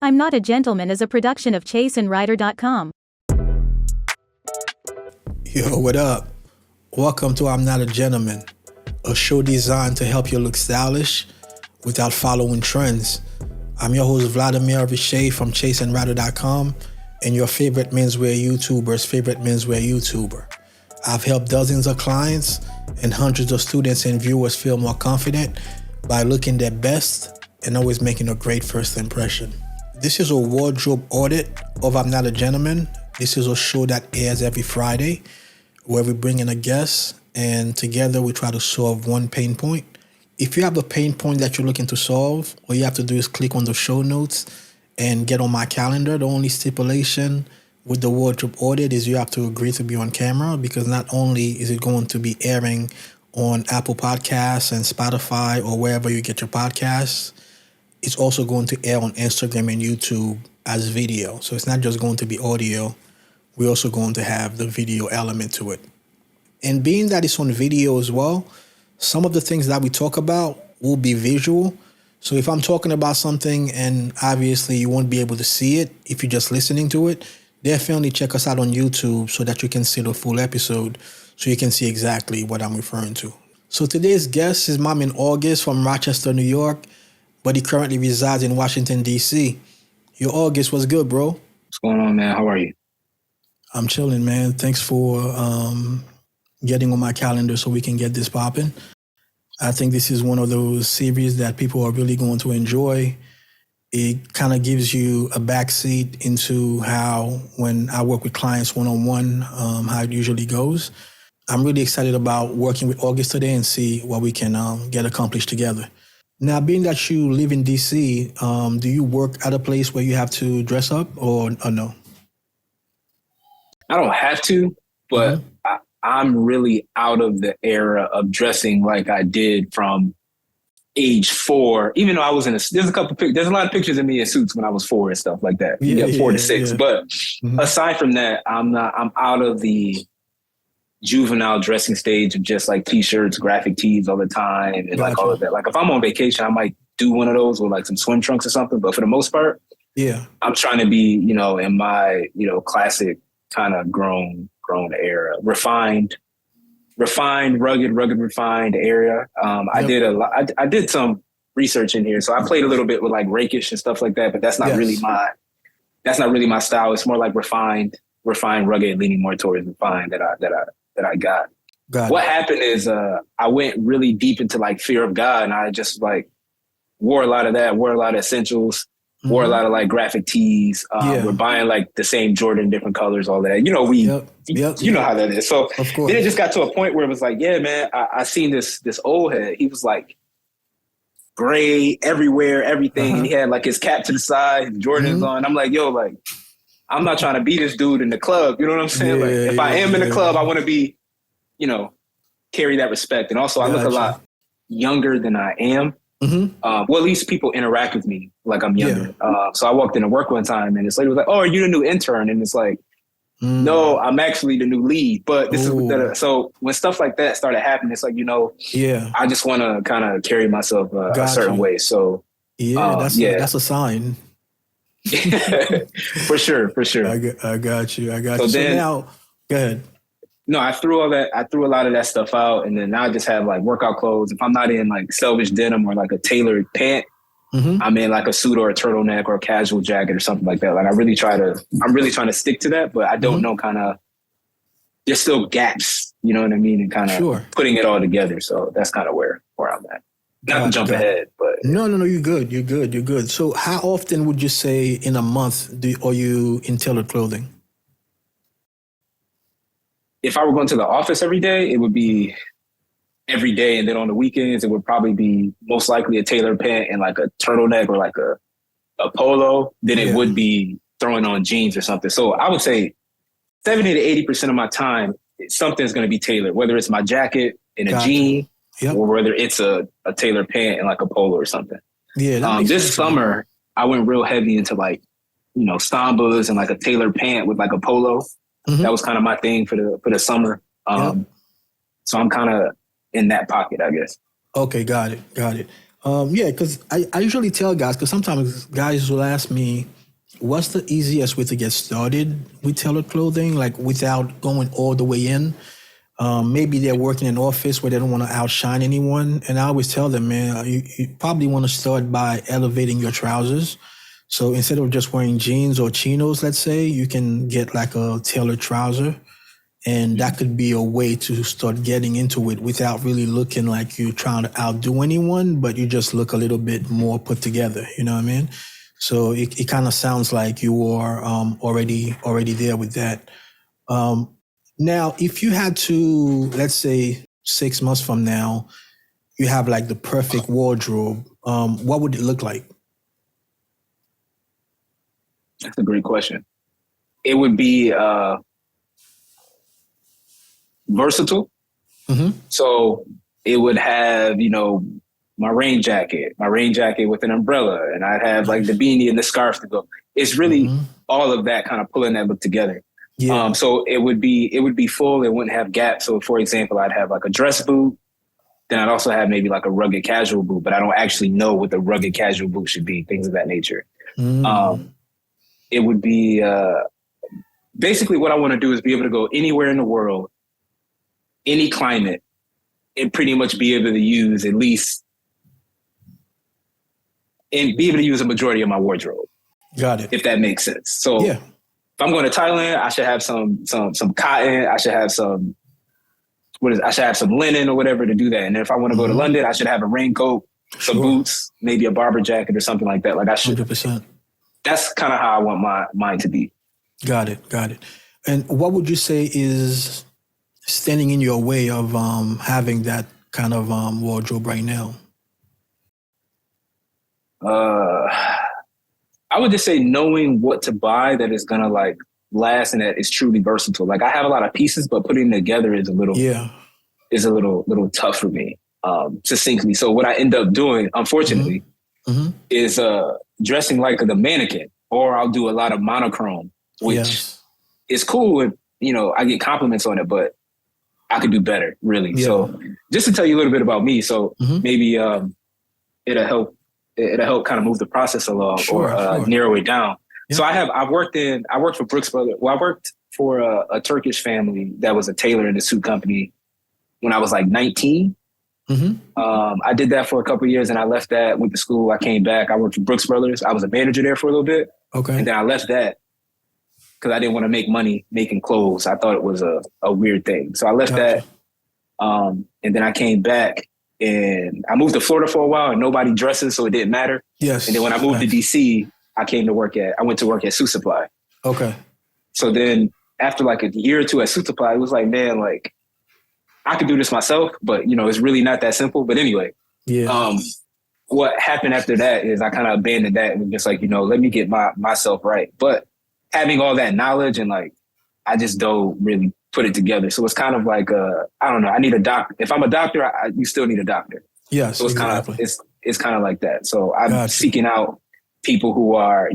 I'm Not a Gentleman is a production of chaseandwriter.com. Yo, what up? Welcome to I'm Not a Gentleman, a show designed to help you look stylish without following trends. I'm your host, Vladimir Riché from chaseandwriter.com, and your favorite menswear YouTuber's favorite menswear YouTuber. I've helped dozens of clients and hundreds of students and viewers feel more confident by looking their best and always making a great first impression. This is a wardrobe audit of I'm Not a Gentleman. This is a show that airs every Friday where we bring in a guest and together we try to solve one pain point. If you have a pain point that you're looking to solve, all you have to do is click on the show notes and get on my calendar. The only stipulation with the wardrobe audit is you have to agree to be on camera, because not only is it going to be airing on Apple Podcasts and Spotify or wherever you get your podcasts, it's also going to air on Instagram and YouTube as video. So it's not just going to be audio. We're also going to have the video element to it. And being that it's on video as well, some of the things that we talk about will be visual. So if I'm talking about something and obviously you won't be able to see it if you're just listening to it, definitely check us out on YouTube so that you can see the full episode so you can see exactly what I'm referring to. So today's guest is my man August from Rochester, New York, but he currently resides in Washington, D.C. Yo, August, what's good, bro? What's going on, man? How are you? I'm chilling, man. Thanks for getting on my calendar so we can get this popping. I think this is one of those series that people are really going to enjoy. It kind of gives you a backseat into how, when I work with clients one-on-one, how it usually goes. I'm really excited about working with August today and see what we can get accomplished together. Now, being that you live in D.C., do you work at a place where you have to dress up or no? I don't have to, but I'm really out of the era of dressing like I did from age 4. Even though I was there's a lot of pictures of me in suits when I was 4 and stuff like that. 4 to 6. Yeah. But aside from that, I'm out of the juvenile dressing stage of just like t-shirts, graphic tees all the time and like all of that. Like if I'm on vacation, I might do one of those with like some swim trunks or something. But for the most part, I'm trying to be, in my, classic kind of grown era, refined, rugged, refined area. I did some research in here. So I played a little bit with like rakish and stuff like that, but that's not really my style. It's more like refined, rugged, leaning more towards refined that I got. What happened is I went really deep into like fear of God, and I just like wore a lot of that, wore a lot of essentials, wore a lot of like graphic tees. We're buying like the same Jordan, different colors, all that. You know how that is. So then it just got to a point where it was like, yeah, man, I seen this old head. He was like gray everywhere, everything. And he had like his cap to the side, his Jordans on. I'm like, yo, like, I'm not trying to be this dude in the club. You know what I'm saying? If I am in the club, I want to be, carry that respect. And also I look a lot younger than I am. Well, at least people interact with me like I'm younger. So I walked into work one time and this lady was like, oh, are you the new intern? And it's like, no, I'm actually the new lead. But this is so when stuff like that started happening, it's like, I just want to kind of carry myself a certain way. So that's a sign. For sure. I got you. So then, now, go ahead. No, I threw a lot of that stuff out, and then now I just have like workout clothes. If I'm not in like selvage denim or like a tailored pant, I'm in like a suit or a turtleneck or a casual jacket or something like that. Like I'm really trying to stick to that, but I don't know there's still gaps, you know what I mean? And kind of putting it all together. So that's kind of where I'm at. Not to jump ahead, but no, you're good. So how often would you say in a month are you in tailored clothing? If I were going to the office every day, it would be every day. And then on the weekends, it would probably be most likely a tailored pant and like a turtleneck or like a polo. Then it would be throwing on jeans or something. So I would say 70 to 80% of my time, something's going to be tailored, whether it's my jacket and a jean or whether it's a tailored pant and like a polo or something. Yeah. This summer, I went real heavy into like, Stambas and like a tailored pant with like a polo. That was kind of my thing for the summer. So I'm kind of in that pocket, I guess. Okay, got it. Yeah, because I usually tell guys, because sometimes guys will ask me, what's the easiest way to get started with tailored clothing, like without going all the way in? Maybe they're working in an office where they don't want to outshine anyone. And I always tell them, man, you probably want to start by elevating your trousers. So instead of just wearing jeans or chinos, let's say, you can get like a tailored trouser. And that could be a way to start getting into it without really looking like you're trying to outdo anyone, but you just look a little bit more put together. You know what I mean? So it kind of sounds like you are already there with that. Now, if you had to, let's say 6 months from now, you have like the perfect wardrobe, what would it look like? That's a great question. It would be versatile. Mm-hmm. So it would have, my rain jacket with an umbrella, and I'd have like the beanie and the scarf to go. It's really all of that kind of pulling that look together. Yeah. So it would be full. It wouldn't have gaps. So for example, I'd have like a dress boot. Then I'd also have maybe like a rugged casual boot, but I don't actually know what the rugged casual boot should be, things of that nature. It would be basically what I want to do is be able to go anywhere in the world, any climate, and pretty much be able to use at least, and be able to use a majority of my wardrobe. Got it. If that makes sense. So yeah. If I'm going to Thailand, I should have some cotton. I should have I should have some linen or whatever to do that. And if I want to go to London, I should have a raincoat, some boots, maybe a barber jacket or something like that. Like I should. 100%. That's kind of how I want mine to be. Got it. And what would you say is standing in your way of having that kind of wardrobe right now? I would just say knowing what to buy that is gonna like last and that is truly versatile. Like I have a lot of pieces, but putting them together is a little tough for me, succinctly. So what I end up doing, unfortunately, is dressing like the mannequin, or I'll do a lot of monochrome, which is cool if, I get compliments on it, but I could do better, really. Yeah. So just to tell you a little bit about me, so maybe it'll help kind of move the process along or narrow it down. Yeah. So I worked for Brooks Brothers. Well, I worked for a Turkish family that was a tailor in the suit company when I was like 19. I did that for a couple of years and I left that, went to school. I came back. I worked for Brooks Brothers. I was a manager there for a little bit. Okay. And then I left that because I didn't want to make money making clothes. I thought it was a weird thing. So I left that. And then I came back and I moved to Florida for a while and nobody dresses, so it didn't matter. Yes. And then when I moved to DC, I went to work at Suit Supply. Okay. So then after like a year or two at Suit Supply, it was like, man, like I could do this myself, but it's really not that simple. But anyway, what happened after that is I kind of abandoned that and was just like, let me get myself right. But having all that knowledge and like, I just don't really put it together. So it's kind of like, I don't know. I need a doctor. If I'm a doctor, you still need a doctor. Yes. So it's exactly. It's kind of like that. So I'm seeking out people who are,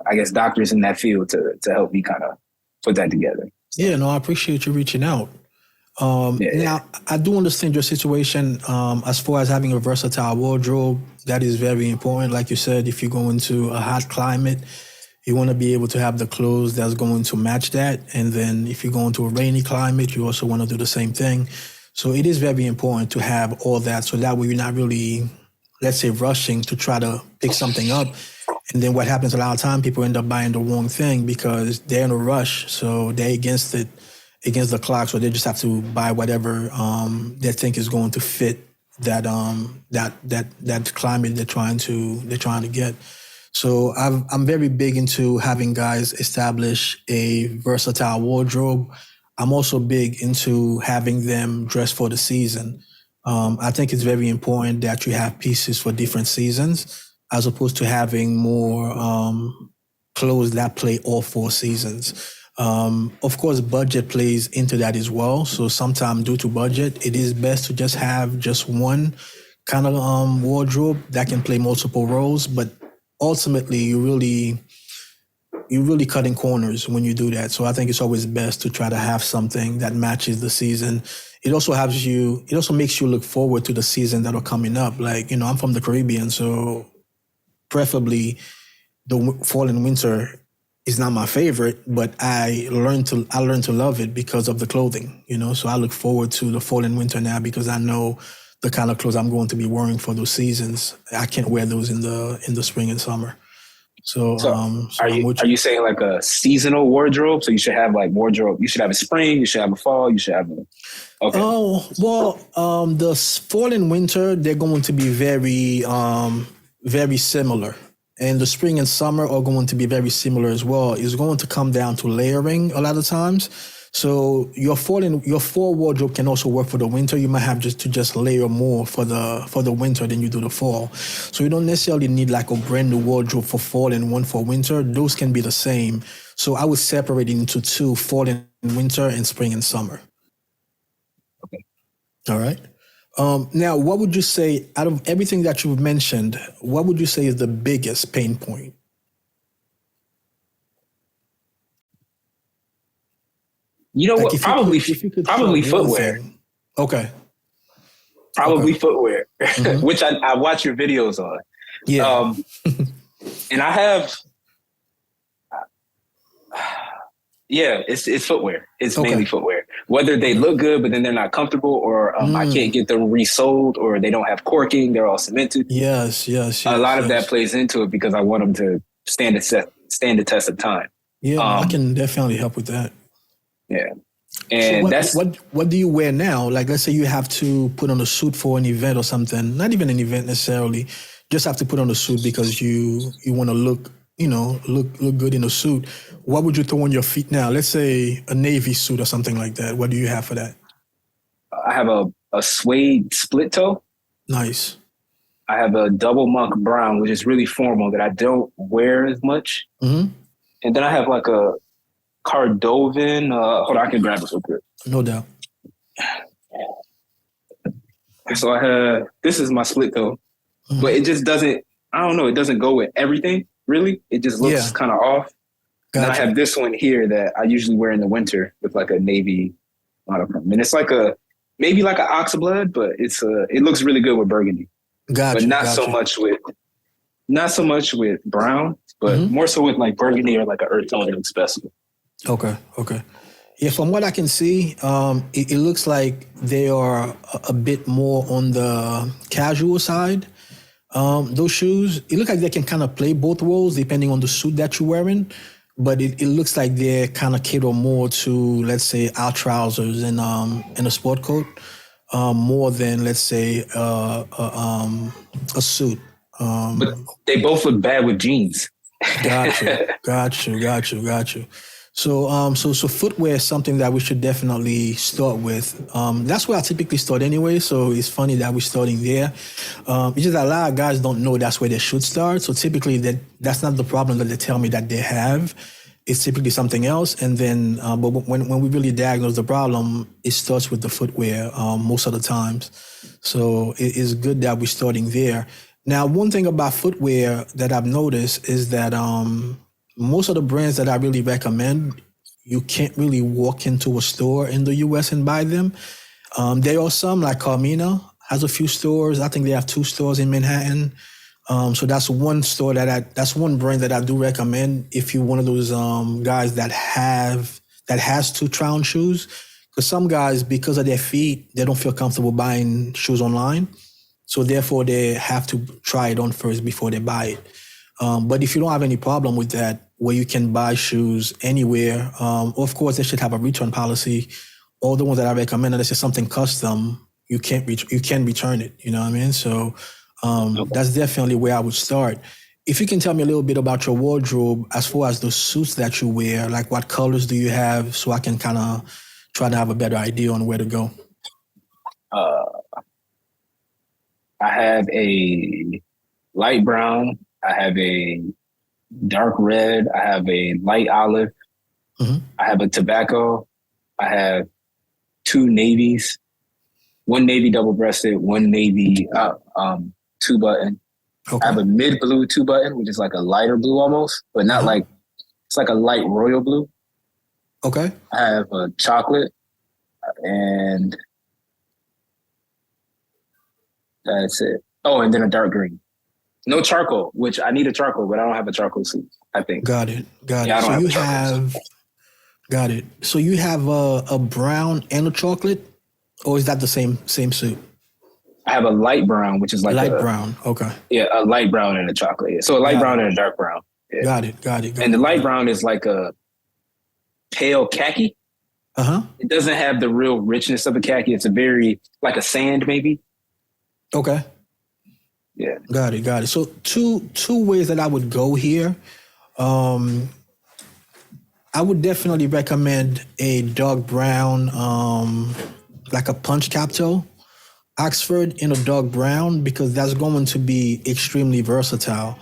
I guess doctors in that field to help me kind of put that together. Yeah, no, I appreciate you reaching out. Now, I do understand your situation as far as having a versatile wardrobe. That is very important. Like you said, if you go into a hot climate, you want to be able to have the clothes that's going to match that. And then if you go into a rainy climate, you also want to do the same thing. So it is very important to have all that. So that way you're not really, let's say, rushing to try to pick something up. And then what happens a lot of time, people end up buying the wrong thing because they're in a rush. So they're against the clock. So they just have to buy whatever they think is going to fit that climate they're trying to get. So I'm very big into having guys establish a versatile wardrobe. I'm also big into having them dress for the season. I think it's very important that you have pieces for different seasons as opposed to having more clothes that play all 4 seasons. Of course, budget plays into that as well. So sometimes due to budget, it is best to just have just one kind of wardrobe that can play multiple roles. But ultimately, you you're really cutting corners when you do that. So I think it's always best to try to have something that matches the season. It also makes you look forward to the season that are coming up. Like, I'm from the Caribbean, so preferably the fall and winter is not my favorite, but I learned to love it because of the clothing, So I look forward to the fall and winter now because I know the kind of clothes I'm going to be wearing for those seasons. I can't wear those in the spring and summer. So, are you saying like a seasonal wardrobe? So you should have like wardrobe. You should have a spring. You should have a fall. You should have a. Okay. Oh well, the fall and winter they're going to be very very similar, and the spring and summer are going to be very similar as well. It's going to come down to layering a lot of times. So your fall wardrobe can also work for the winter. You might have to layer more for the winter than you do the fall. So you don't necessarily need like a brand new wardrobe for fall and one for winter. Those can be the same. So I would separate it into two: fall and winter, and spring and summer. Okay. All right. Now, what would you say out of everything that you've mentioned? What would you say is the biggest pain point? You know what? Probably footwear. Okay. Probably footwear, which I watch your videos on. Yeah. And I have, it's footwear. It's mainly footwear. Whether they look good, but then they're not comfortable, or I can't get them resold, or they don't have corking, they're all cemented. Yes. A lot of that plays into it because I want them to stand the test of time. Yeah, I can definitely help with that. Yeah. And so what do you wear now? Like, let's say you have to put on a suit for an event or something. Not even an event necessarily. Just have to put on a suit because you want to look good in a suit. What would you throw on your feet now? Let's say a navy suit or something like that. What do you have for that? I have a suede split toe. Nice. I have a double monk brown, which is really formal that I don't wear as much. Mm-hmm. And then I have like a Cardovan. Hold on, I can grab it real quick. No doubt. So this is my split toe, but it just doesn't, I don't know, it doesn't go with everything, really. It just looks kind of off. Gotcha. And I have this one here that I usually wear in the winter with like a navy monochrome. And it's like maybe like an oxblood, but it looks really good with burgundy. Gotcha. But not so much with brown, but more so with like burgundy or like an earth tone. It looks best. Okay. Yeah, from what I can see, it looks like they are a bit more on the casual side. Those shoes, it looks like they can kind of play both roles depending on the suit that you're wearing. But it looks like they're kind of cater more to, let's say, our trousers and a sport coat, more than, let's say, a suit. But they both look bad with jeans. Got you. So footwear is something that we should definitely start with. That's where I typically start anyway. So it's funny that we're starting there. It's just that a lot of guys don't know that's where they should start. So typically that's not the problem that they tell me that they have. It's typically something else. And then, but when we really diagnose the problem, it starts with the footwear most of the times. So it is good that we're starting there. Now, one thing about footwear that I've noticed is that most of the brands that I really recommend, you can't really walk into a store in the U.S. and buy them. There are some, like Carmina has a few stores. I think they have 2 stores in Manhattan. So that's one store that's one brand that I do recommend if you're one of those guys that has to try on shoes. Because some guys, because of their feet, they don't feel comfortable buying shoes online. So therefore, they have to try it on first before they buy it. But if you don't have any problem with that, where you can buy shoes anywhere, of course, they should have a return policy. All the ones that I recommend, unless it's something custom, you can return it. You know what I mean? So that's definitely where I would start. If you can tell me a little bit about your wardrobe as far as the suits that you wear, like what colors do you have, so I can kind of try to have a better idea on where to go. I have a light brown. I have a dark red. I have a light olive. Mm-hmm. I have a tobacco. I have 2 navies. 1 navy double-breasted, 1 navy 2-button. Okay. I have a mid-blue 2-button, which is like a lighter blue almost, but not like It's like a light royal blue. Okay. I have a chocolate, and that's it. Oh, and then a dark green. No charcoal, which I need a charcoal, but I don't have a charcoal suit, I think. Got it. Yeah, I don't So have you a charcoal suit. got it. So you have a brown and a chocolate, or is that the same suit? I have a light brown, which is like Light brown. Okay. Yeah, a light brown and a chocolate. Yeah. So a light brown and a dark brown. Yeah. Got it. And the light brown is like a pale khaki. It doesn't have the real richness of a khaki. It's a very, like a sand maybe. Okay. Yeah. Got it. So two ways that I would go here. I would definitely recommend a dark brown, like a punch cap toe, Oxford in a dark brown, because that's going to be extremely versatile.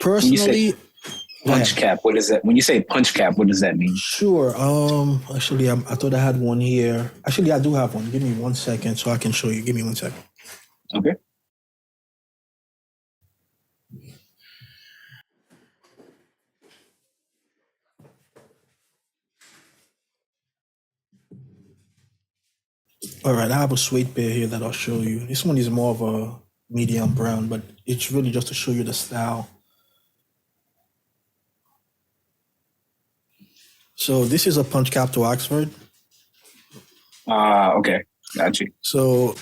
Personally, punch cap, what is that? When you say punch cap, what does that mean? Sure. Actually, I thought I had one here. Actually, I do have one. Give me 1 second so I can show you. Give me 1 second. Okay. All right, I have a suede pair here that I'll show you. This one is more of a medium brown, but it's really just to show you the style. So this is a punch cap to Oxford. Okay, got you. So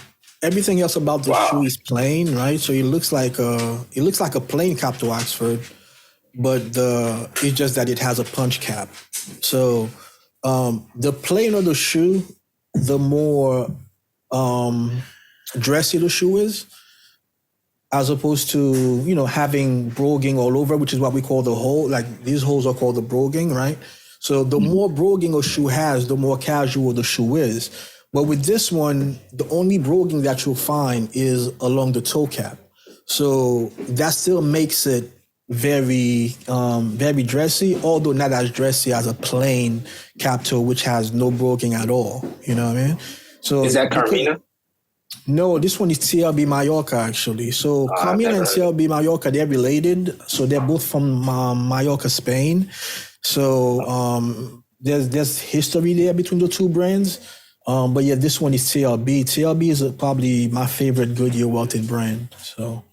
everything else about the shoe is plain, right? So it looks like a plain cap to Oxford, but it's just that it has a punch cap. So the plainer the shoe, the more dressy the shoe is, as opposed to, having broguing all over, which is what we call the hole. Like these holes are called the broguing, right? So the more broguing a shoe has, the more casual the shoe is. But with this one, the only broguing that you'll find is along the toe cap. So that still makes it very, very dressy, although not as dressy as a plain cap toe, which has no broguing at all. You know what I mean? So is that Carmina? No, this one is TLB Mallorca, actually. So Carmina and TLB Mallorca, they're related. So they're both from Mallorca, Spain. So there's history there between the two brands. But yeah, this one is TLB. TLB is probably my favorite Goodyear welted brand. So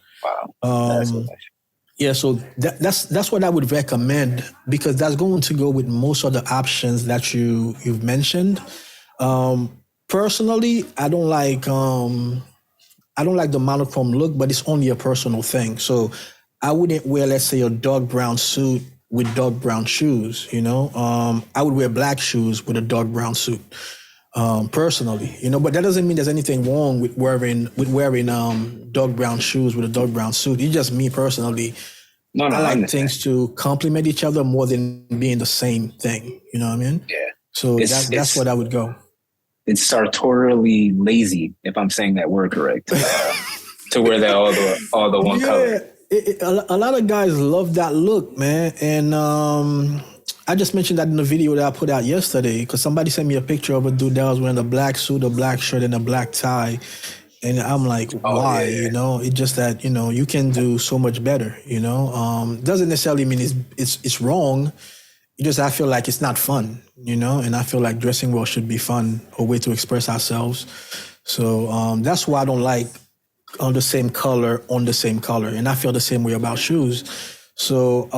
yeah, so that's what I would recommend, because that's going to go with most of the options that you've mentioned. Personally, I don't like the monochrome look, but it's only a personal thing. So I wouldn't wear, let's say, a dark brown suit with dark brown shoes. I would wear black shoes with a dark brown suit. Personally, but that doesn't mean there's anything wrong with wearing dark brown shoes with a dark brown suit. It's just me personally. No, I like things to complement each other more than being the same thing. You know what I mean? Yeah. So that's what I would go. It's sartorially lazy, if I'm saying that word correct, to wear that all the one color. A lot of guys love that look, man, and I just mentioned that in the video that I put out yesterday, because somebody sent me a picture of a dude that was wearing a black suit, a black shirt, and a black tie. And I'm like, why? Yeah. It's just that, you can do so much better, Doesn't necessarily mean it's wrong. I feel like it's not fun, and I feel like dressing well should be fun, a way to express ourselves. So that's why I don't like on the same color. And I feel the same way about shoes. So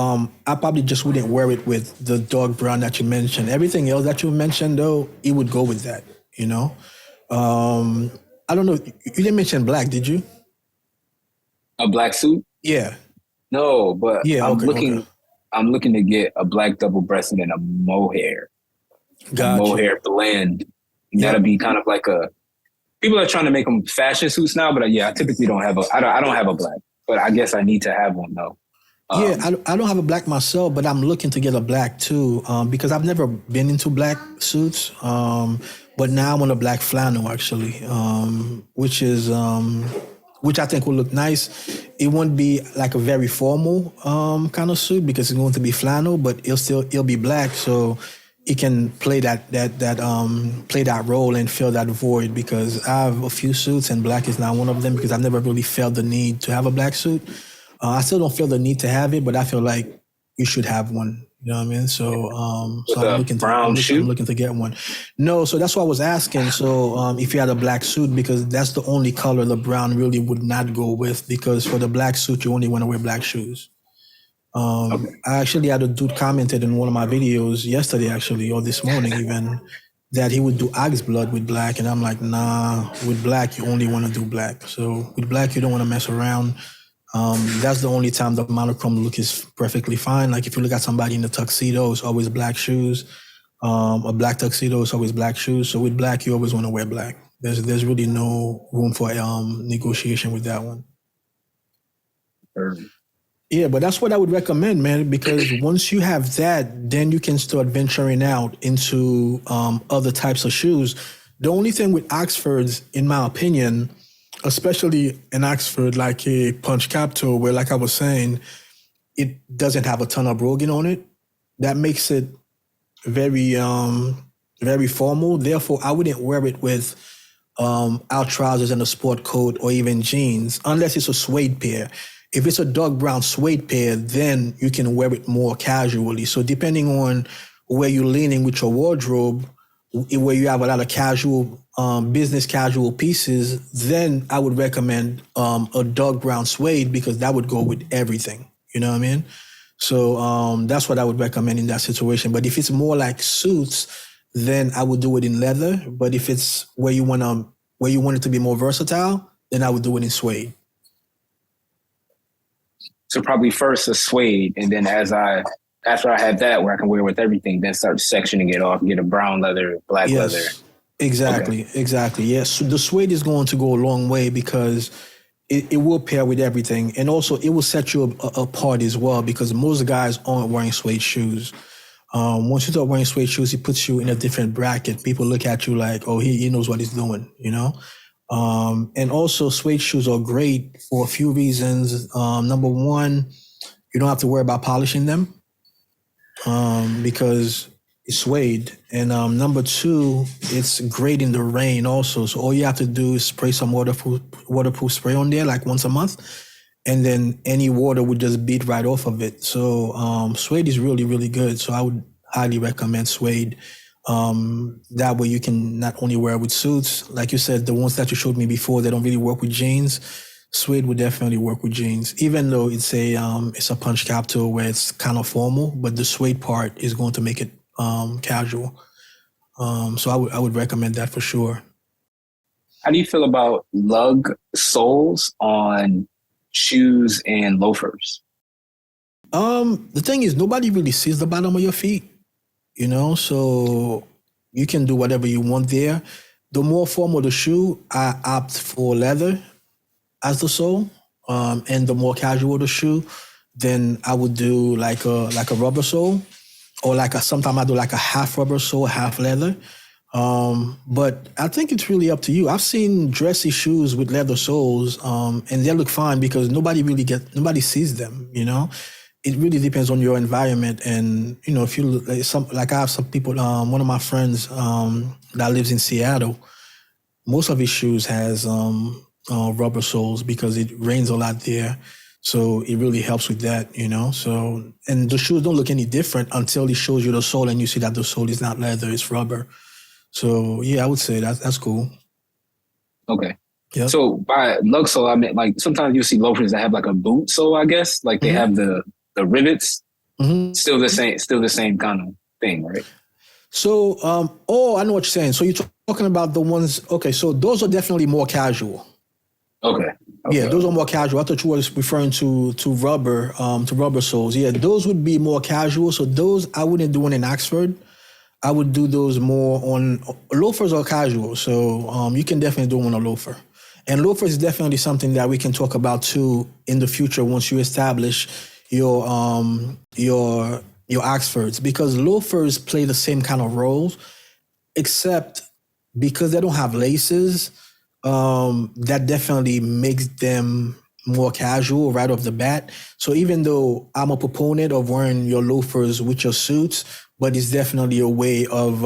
I probably just wouldn't wear it with the dark brown that you mentioned. Everything else that you mentioned, though, it would go with that, I don't know. You didn't mention black, did you? A black suit? Yeah. No, but yeah, I'm looking to get a black double-breasted and a mohair. Gotcha. A mohair blend. That'll be kind of like people are trying to make them fashion suits now, but I typically don't have I don't have a black, but I guess I need to have one though. I don't have a black myself, but I'm looking to get a black too, because I've never been into black suits. But now I want a black flannel actually, which I think will look nice. It won't be like a very formal kind of suit because it's going to be flannel, but it'll be black, so it can play that role and fill that void. Because I have a few suits and black is not one of them, because I've never really felt the need to have a black suit. I still don't feel the need to have it, but I feel like you should have one. You know what I mean? So, With a brown shoe? I'm looking to get one. No, so that's what I was asking. So, if you had a black suit, because that's the only color the brown really would not go with, because for the black suit, you only want to wear black shoes. I actually had a dude commented in one of my videos yesterday, actually, or this morning even, that he would do ox blood with black. And I'm like, nah, with black, you only want to do black. So with black, you don't want to mess around. That's the only time the monochrome look is perfectly fine. Like if you look at somebody in a tuxedo, it's always black shoes. A black tuxedo is always black shoes. So with black, you always want to wear black. There's really no room for negotiation with that one. Yeah, but that's what I would recommend, man, because once you have that, then you can start venturing out into other types of shoes. The only thing with Oxfords, in my opinion, especially an Oxford like a punch cap toe, where, like I was saying, it doesn't have a ton of brogan on it. That makes it very, very formal. Therefore, I wouldn't wear it with out trousers and a sport coat or even jeans, unless it's a suede pair. If it's a dark brown suede pair, then you can wear it more casually. So depending on where you're leaning with your wardrobe, where you have a lot of casual, business casual pieces, then I would recommend a dark brown suede, because that would go with everything. You know what I mean? So that's what I would recommend in that situation. But if it's more like suits, then I would do it in leather. But if it's where you want it to be more versatile, then I would do it in suede. So probably first a suede, and then after I have that where I can wear with everything, then start sectioning it off, get a brown leather, black leather. Exactly. Yes. So the suede is going to go a long way, because it will pair with everything. And also it will set you apart as well, because most guys aren't wearing suede shoes. Once you start wearing suede shoes, it puts you in a different bracket. People look at you like, oh, he knows what he's doing, you know? And also suede shoes are great for a few reasons. Number one, you don't have to worry about polishing them, because it's suede. And number two, it's great in the rain also. So all you have to do is spray some waterproof spray on there like once a month, and then any water would just beat right off of it. So suede is really, really good. So I would highly recommend suede. That way you can not only wear it with suits, like you said, the ones that you showed me before, they don't really work with jeans. Suede would definitely work with jeans, even though it's a punch cap toe where it's kind of formal, but the suede part is going to make it casual. So I would recommend that for sure. How do you feel about lug soles on shoes and loafers? The thing is, nobody really sees the bottom of your feet, you know, so you can do whatever you want there. The more formal the shoe, I opt for leather as the sole, and the more casual the shoe, then I would do like a rubber sole, or sometimes I do like a half rubber sole, half leather. But I think it's really up to you. I've seen dressy shoes with leather soles, and they look fine because nobody sees them, you know. It really depends on your environment. And, you know, if you I have some people, one of my friends that lives in Seattle, most of his shoes has rubber soles because it rains a lot there. So it really helps with that, you know. So, and the shoes don't look any different until he shows you the sole and you see that the sole is not leather, it's rubber. So yeah, I would say that's cool. Okay. Yep. So by lug sole, I meant like sometimes you see loafers that have like a boot sole, I guess. Like they have the rivets. Mm-hmm. Still the same kind of thing, right? So I know what you're saying. So you're talking about the ones, okay, so those are definitely more casual. Okay. Yeah, those are more casual. I thought you were referring to rubber soles. Yeah, those would be more casual. So those I wouldn't do in Oxford. I would do those more on loafers or casual. So you can definitely do them on a loafer. And loafers is definitely something that we can talk about too in the future once you establish your Oxfords, because loafers play the same kind of roles, except because they don't have laces. That definitely makes them more casual right off the bat. So even though I'm a proponent of wearing your loafers with your suits, but it's definitely a way of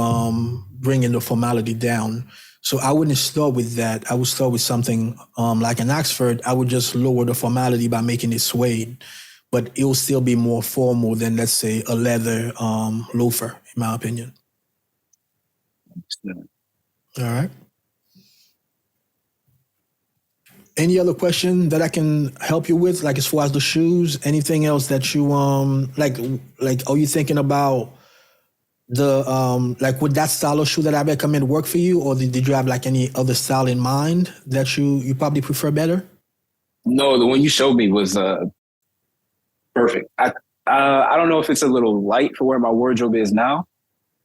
bringing the formality down. So I wouldn't start with that. I would start with something like an Oxford. I would just lower the formality by making it suede. but it will still be more formal than, let's say, a leather loafer, in my opinion. All right. Any other question that I can help you with, like as far as the shoes? Anything else that you like? Are you thinking about the like would that style of shoe that I recommend work for you, or did you have like any other style in mind that you probably prefer better? No, the one you showed me was perfect. I don't know if it's a little light for where my wardrobe is now.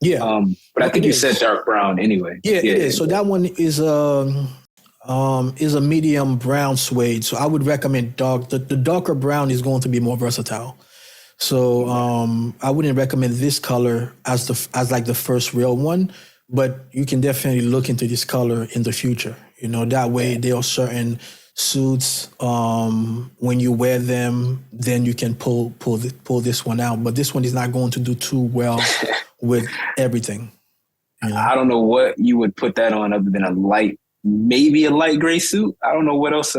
Yeah, but I think you said dark brown anyway. Yeah, it is. So that one is a medium brown suede. So I would recommend dark. The darker brown is going to be more versatile. So I wouldn't recommend this color as like the first real one, but you can definitely look into this color in the future. You know, that way there are certain suits when you wear them, then you can pull this one out. But this one is not going to do too well with everything. You know? I don't know what you would put that on other than maybe a light gray suit. I don't know what else.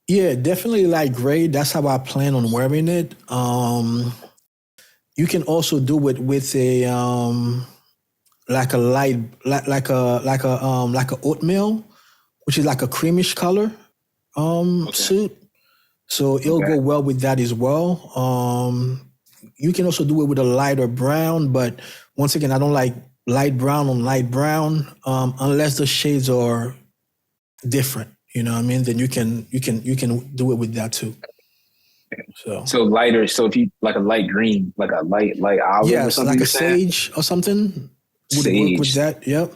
Yeah, definitely light gray. That's how I plan on wearing it. You can also do it with a like a oatmeal, which is like a creamish color suit. So it'll go well with that as well. You can also do it with a lighter brown, but once again, I don't like light brown on light brown unless the shades are different. You know what I mean? Then you can do it with that too. So lighter. So if you like a light green, like a light olive or something, like a sage or something would work with that. Yep.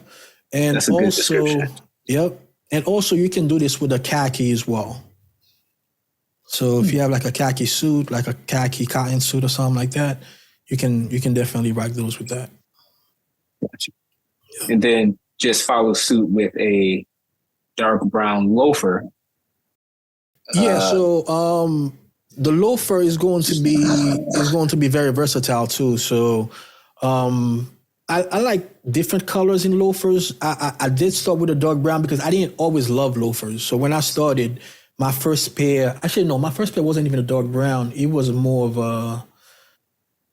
And that's a good description. Yep. And also you can do this with a khaki as well. So if you have like a khaki suit, like a khaki cotton suit or something like that, you can definitely rock those with that. Gotcha. Yep. And then just follow suit with a dark brown loafer. So the loafer is going to be very versatile too. So I like different colors in loafers. I did start with a dark brown because I didn't always love loafers. So when I started, my first pair wasn't even a dark brown. It was more of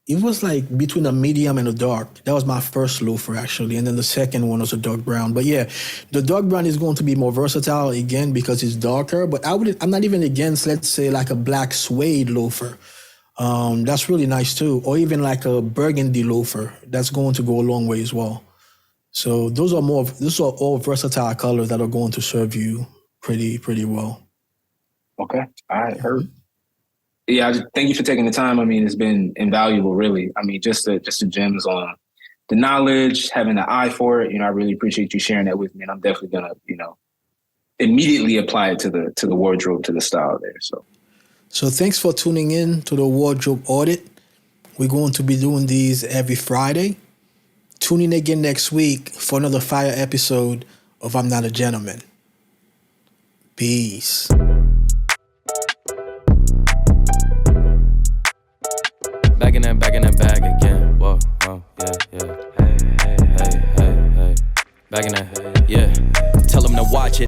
it was like between a medium and a dark. That was my first loafer actually. And then the second one was a dark brown. But yeah, the dark brown is going to be more versatile again because it's darker. But I'm not even against, let's say, like a black suede loafer. That's really nice too. Or even like a burgundy loafer. That's going to go a long way as well. So those are all versatile colors that are going to serve you pretty well. Okay. I heard. Yeah, thank you for taking the time. I mean, it's been invaluable, really. I mean, just the gems on the knowledge, having the eye for it. You know, I really appreciate you sharing that with me, and I'm definitely gonna, immediately apply it to the wardrobe, to the style there. So thanks for tuning in to the Wardrobe Audit. We're going to be doing these every Friday. Tune in again next week for another fire episode of I'm Not a Gentleman. Peace. Back in that bag again. Whoa, yeah. Hey. Back in that.